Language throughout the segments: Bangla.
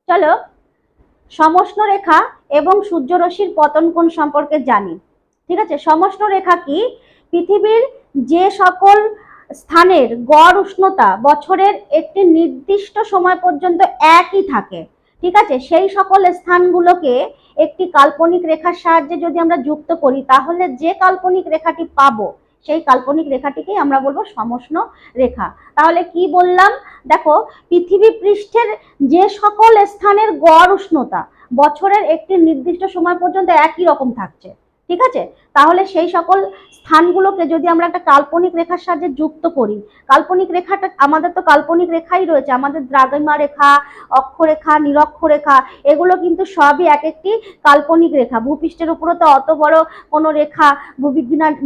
চলো সমষ্ণ রেখা এবং সূর্যরশ্মির পতন কোণ সম্পর্কে জানি। ঠিক আছে, সমষ্ণ রেখা কি? পৃথিবীর যে সকল স্থানের গড় উষ্ণতা বছরের একটি নির্দিষ্ট সময় পর্যন্ত একই থাকে, ঠিক আছে, সেই সকল স্থানগুলোকে একটি কাল্পনিক রেখার সাহায্যে যদি আমরা যুক্ত করি, তাহলে যে কাল্পনিক রেখাটি পাবো সেই কাল্পনিক রেখাটিকেই আমরা বলবো সমষ্ণ রেখা। তাহলে কি বললাম? দেখো, পৃথিবী পৃষ্ঠের যে সকল স্থানের গড় উষ্ণতা বছরের একটি নির্দিষ্ট সময় পর্যন্ত একই রকম থাকছে, ঠিক আছে, তাহলে সেই সকল স্থানগুলোকে যদি আমরা একটা কাল্পনিক রেখার সাহায্যে যুক্ত করি, কাল্পনিক রেখাটা আমাদের তো কাল্পনিক রেখাই রয়েছে, আমাদের দ্রাঘিমা রেখা, অক্ষরেখা, নিরক্ষরেখা, এগুলো কিন্তু সবই এক একটি কাল্পনিক রেখা। ভূপৃষ্ঠের উপরে তো অত বড় কোনো রেখা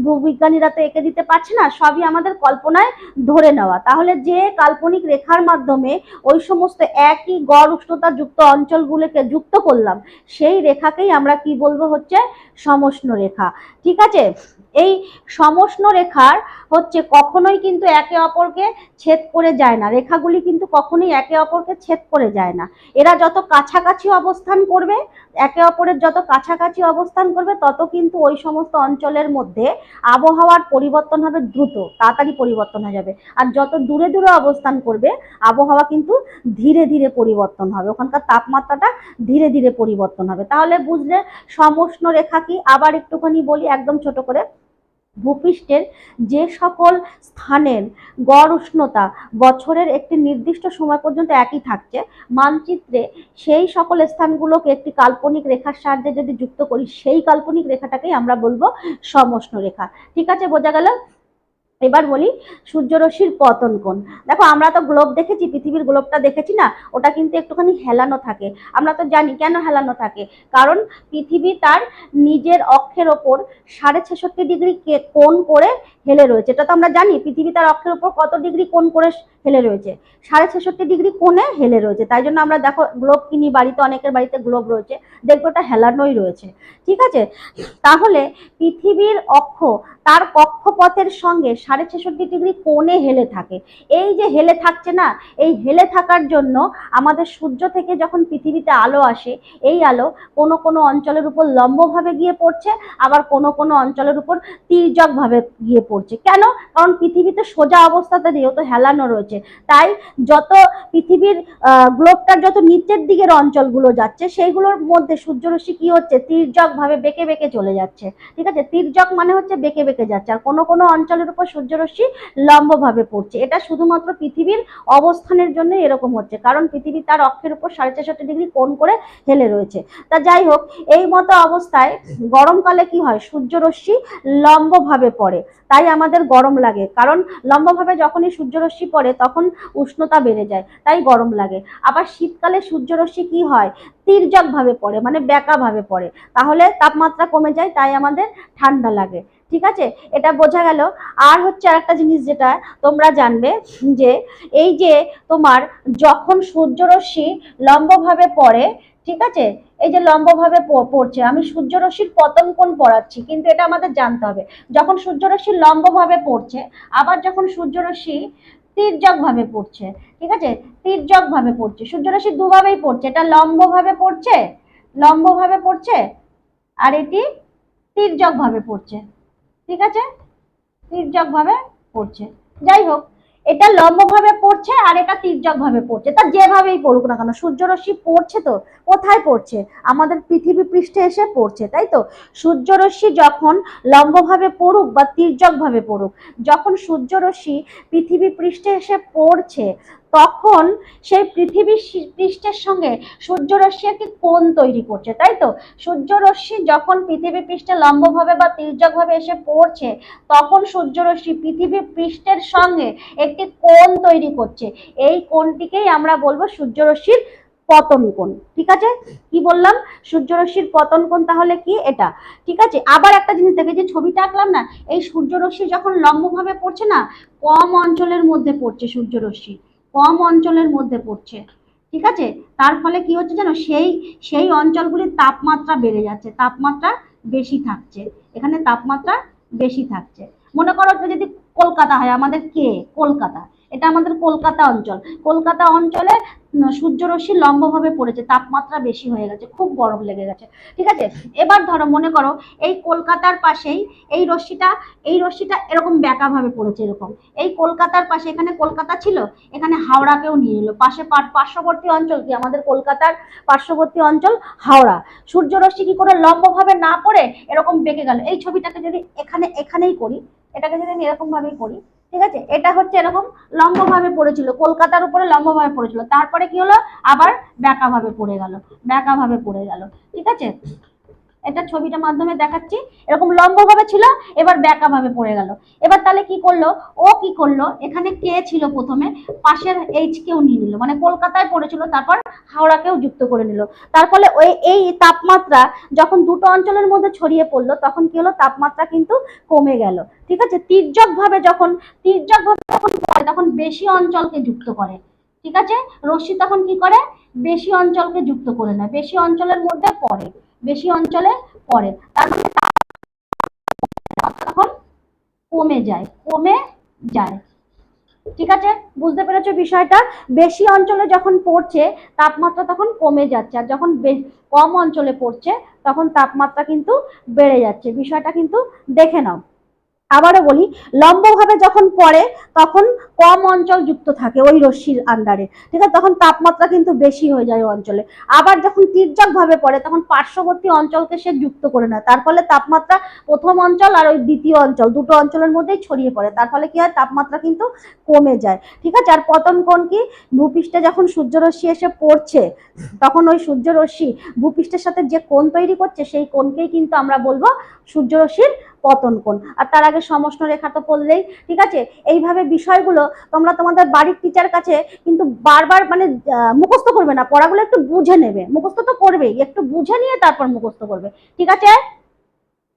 ভূবিজ্ঞানীরা তো এঁকে দিতে পারছে না, সবই আমাদের কল্পনায় ধরে নেওয়া। তাহলে যে কাল্পনিক রেখার মাধ্যমে ওই সমস্ত একই গড় উষ্ণতা যুক্ত অঞ্চলগুলোকে যুক্ত করলাম, সেই রেখাকেই আমরা কি বলবো? হচ্ছে সমষ্ণ রেখা। ঠিক আছে, এই সমষ্ণ রেখার হচ্ছে কখনোই কিন্তু একে অপরকে ছেদ করে যায় না, রেখাগুলি কিন্তু কখনোই একে অপরকে ছেদ করে যায় না। এরা যত কাছাকাছি অবস্থান করবে, একে অপরের যত কাছাকাছি অবস্থান করবে, তত কিন্তু ওই সমস্ত অঞ্চলের মধ্যে আবহাওয়ার পরিবর্তন হবে দ্রুত, তাড়াতাড়ি পরিবর্তন হয়ে যাবে। আর যত দূরে দূরে অবস্থান করবে, আবহাওয়া কিন্তু ধীরে ধীরে পরিবর্তন হবে, ওখানকার তাপমাত্রাটা ধীরে ধীরে পরিবর্তন হবে। তাহলে বুঝলে সমষ্ণ রেখা কি? আবার একটুখানি বলি একদম ছোট করে। ভূপৃষ্ঠের যে সকল স্থানের গড় উষ্ণতা বছরের একটি নির্দিষ্ট সময় পর্যন্ত একই থাকছে, মানচিত্রে সেই সকল স্থানগুলোকে একটি কাল্পনিক রেখার সাহায্যে যদি যুক্ত করি, সেই কাল্পনিক রেখাটাকেই আমরা বলবো সমষ্ণ রেখা। ঠিক আছে, বোঝা গেল? এবার বলি সূর্যরশ্মির পতন কোণ। দেখো, আমরা তো গ্লোব দেখেছি, পৃথিবীর গ্লোবটা দেখেছি না, ওটা কিন্তু একটুখানি হেলানো থাকে। আমরা তো জানি কেন হেলানো থাকে, কারণ পৃথিবী তার নিজের অক্ষের ওপর 66.5 ডিগ্রি কোণ করে হেলে রয়েছে। এটা তো আমরা জানি, পৃথিবী তার অক্ষের ওপর কত ডিগ্রি কোণ করে হেলে রয়েছে? 66.5 ডিগ্রি কোণে হেলে রয়েছে। তাই জন্য আমরা দেখো গ্লোব কিনি বাড়িতে, অনেকের বাড়িতে গ্লোব রয়েছে, দেখবো ওটা হেলানোই রয়েছে। ঠিক আছে, তাহলে পৃথিবীর অক্ষ তার কক্ষপথের সঙ্গে 66.5 ডিগ্রি কোণে হেলে থাকে। এই যে হেলে থাকছে না, এই হেলে থাকার জন্য আমাদের সূর্য থেকে যখন পৃথিবীতে আলো আসে, এই আলো কোনো কোনো অঞ্চলের উপর লম্বভাবে গিয়ে পড়ছে, আবার কোনো কোনো অঞ্চলের উপর তির্যকভাবে গিয়ে পড়ছে। কেন? কারণ পৃথিবীতে সোজা অবস্থাতে যেহেতু হেলানো রয়েছে, তাই যত পৃথিবীর গ্লোবটার যত নিচের দিকের অঞ্চলগুলো যাচ্ছে, সেইগুলোর মধ্যে সূর্যরশ্মি কি হচ্ছে? তির্যকভাবে বেঁকে বেঁকে চলে যাচ্ছে। ঠিক আছে, তির্যক মানে হচ্ছে বেঁকে বেঁকে যাচ্ছে। আর কোনো কোনো অঞ্চলের উপর সূর্যরশ্মি লম্বভাবে পড়ছে। এটা শুধুমাত্র পৃথিবীর অবস্থানের জন্য এরকম হচ্ছে, কারণ পৃথিবী তার অক্ষের উপর 66.5 ডিগ্রি কোণ করে হেলে রয়েছে। তা যাই হোক, এই মতো অবস্থায় গরমকালে কি হয়? সূর্যরশ্মি লম্বভাবে পড়ে, তাই আমাদের গরম লাগে। কারণ লম্বভাবে যখনই সূর্যরশ্মি পড়ে, তখন উষ্ণতা বেড়ে যায়, তাই গরম লাগে। আবার শীতকালে সূর্যরশ্মি কি হয়? তির্যকভাবে পড়ে, মানে বেঁকা ভাবে পড়ে, তাহলে তাপমাত্রা কমে যায়, তাই আমাদের ঠান্ডা লাগে। ঠিক আছে, এটা বোঝা গেল। আর হচ্ছে আরেকটা জিনিস যেটা তোমরা জানবে, যে এই যে তোমার যখন সূর্যরশ্মি লম্বভাবে পড়ে, ঠিক আছে, এই যে লম্বভাবে পড়ছে, আমি সূর্যরশ্মির পতন কোণ পড়াচ্ছি, কিন্তু এটা আমাদের জানতে হবে। যখন সূর্যরশ্মি লম্বভাবে পড়ছে, আবার যখন সূর্যরশ্মি তির্যক ভাবে পড়ছে, ঠিক আছে, তির্যক ভাবে পড়ছে, সূর্যরশ্মি দুভাবেই পড়ছে, এটা লম্বভাবে পড়ছে, লম্বভাবে পড়ছে, আর এটি তির্যক ভাবে পড়ছে। ঠিক আছে, তির্যক ভাবে পড়ছে। যাই হোক, এটা লম্বভাবে পড়ছে আর এটা তির্যক ভাবে পড়ছে, তা যেভাবেই পড়ুক না কেন, সূর্যরশ্মি পড়ছে তো কোথায় পড়ছে? আমাদের পৃথিবী পৃষ্ঠে এসে পড়ছে, তাই তো? সূর্যরশ্মি যখন লম্বভাবে পড়ুক বা তির্যক ভাবে পড়ুক, যখন সূর্যরশ্মি পৃথিবী পৃষ্ঠে এসে পড়ছে, তখন সেই পৃথিবী পৃষ্ঠের সঙ্গে সূর্যরশ্মি একটি কোণ তৈরি করছে, তাই তো? সূর্যরশ্মি যখন পৃথিবী পৃষ্ঠে লম্বভাবে বা তির্যকভাবে এসে পড়ছে, তখন সূর্যরশ্মি পৃথিবী পৃষ্ঠের সঙ্গে একটি কোণ তৈরি করছে। এই কোণটিকেই আমরা বলবো সূর্যরশ্মির পতন কোণ। ঠিক আছে, কি বললাম? সূর্যরশ্মির পতন কোণ তাহলে কি? এটা। ঠিক আছে, আবার একটা জিনিস দেখে, যে ছবিটা আঁকলাম না, এই সূর্যরশ্মি যখন লম্বভাবে পড়ছে না, কম অঞ্চলের মধ্যে পড়ছে সূর্যরশ্মি, কম অঞ্চলের মধ্যে পড়ছে। ঠিক আছে, তার ফলে কি হচ্ছে জানো? সেই সেই অঞ্চলগুলির তাপমাত্রা বেড়ে যাচ্ছে, তাপমাত্রা বেশি থাকছে, এখানে তাপমাত্রা বেশি থাকছে। মনে করো যদি কলকাতা হয়, আমাদের কে? কলকাতা, এটা আমাদের কলকাতা অঞ্চল। কলকাতা অঞ্চলে সূর্যরশ্মি লম্বভাবে পড়েছে, তাপমাত্রা বেশি হয়ে গেছে, খুব গরম লেগে গেছে। ঠিক আছে, এবার ধরো মনে করো এই কলকাতার পাশেই এই রশ্মিটা, এই রশ্মিটা এরকম ব্যাকা ভাবে পড়েছে, এরকম এই কলকাতার পাশে, এখানে কলকাতা ছিল, এখানে হাওড়াকেও নিয়ে নিল পাশে, পার্শ্ববর্তী অঞ্চল কি আমাদের কলকাতার পার্শ্ববর্তী অঞ্চল হাওড়া। সূর্যরশ্মি কি করে লম্বভাবে না পড়ে এরকম বেঁকে গেল। এই ছবিটাকে যদি এখানেই করি, এটাকে যদি আমি এরকম ভাবেই করি, ঠিক আছে, এটা হচ্ছে এরকম লম্বভাবে পড়েছিল, কলকাতার উপরে লম্বভাবে পড়েছিল, তারপরে কি হলো আবার ব্যাকা ভাবে পড়ে গেল, ব্যাকা ভাবে পড়ে গেল। ঠিক আছে, এটা ছবিটার মাধ্যমে দেখাচ্ছি, এরকম লম্বভাবে ছিল, এবার ব্যাকা ভাবে পড়ে গেল। এবার তাহলে কি করলো, ও কি করলো, এখানে কে ছিল প্রথমে, পাশের এইচ কেও নিয়ে নিল, মানে কলকাতায় পড়েছিল, তারপর হাওড়াকেও যুক্ত করে নিল। তার ফলে ওই এই তাপমাত্রা যখন দুটো অঞ্চলের মধ্যে ছড়িয়ে পড়লো, তখন কি হলো, তাপমাত্রা কিন্তু কমে গেল। ঠিক আছে, তির্যকভাবে যখন পড়ে, তখন বেশি অঞ্চলকে যুক্ত করে। ঠিক আছে, রশ্মি তখন কি করে, বেশি অঞ্চলকে যুক্ত করে নেয়, বেশি অঞ্চলের মধ্যে পড়ে, বেশি অঞ্চলে পড়ে, তার মানে তখন কমে যায়, কমে যায়। ঠিক আছে, বুঝতে পেরেছো বিষয়টা? বেশি অঞ্চলে যখন পড়ছে তাপমাত্রা তখন কমে যাচ্ছে, আর যখন কম অঞ্চলে পড়ছে তখন তাপমাত্রা কিন্তু বেড়ে যাচ্ছে। বিষয়টা কিন্তু দেখে নাও। আবারও বলি, লম্বভাবে যখন পড়ে তখন কম অঞ্চল যুক্ত থাকে ওই রশ্মির আন্ডারে, ঠিক আছে, তখন তাপমাত্রা কিন্তু বেশি হয়ে যায় ওই অঞ্চলে। আবার যখন তির্যক ভাবে পড়ে তখন পার্শ্ববর্তী অঞ্চলকে সে যুক্ত করে নেয়, তার ফলে তাপমাত্রা প্রথম অঞ্চল আর ওই দ্বিতীয় অঞ্চল, দুটো অঞ্চলের মধ্যেই ছড়িয়ে পড়ে, তার ফলে কি হয়, তাপমাত্রা কিন্তু কমে যায়। ঠিক আছে, আর পতন কোণ কি, ভূপৃষ্ঠে যখন সূর্যরশ্মি এসে পড়ছে তখন ওই সূর্যরশ্মি ভূপৃষ্ঠের সাথে যে কোণ তৈরি করছে সেই কোণকেই কিন্তু আমরা বলবো সূর্যরশ্মির পতন কোণ। আর তার আগে সমষ্ণ রেখা তো পড়লেই। ঠিক আছে, এইভাবে বিষয়গুলো তোমরা তোমাদের বাড়ির টিচার কাছে কিন্তু বারবার মানে মুখস্থ করবে না, পড়াগুলো একটু বুঝে নেবে, মুখস্থ তো করবেই, একটু বুঝে নিয়ে তারপর মুখস্থ করবে। ঠিক আছে।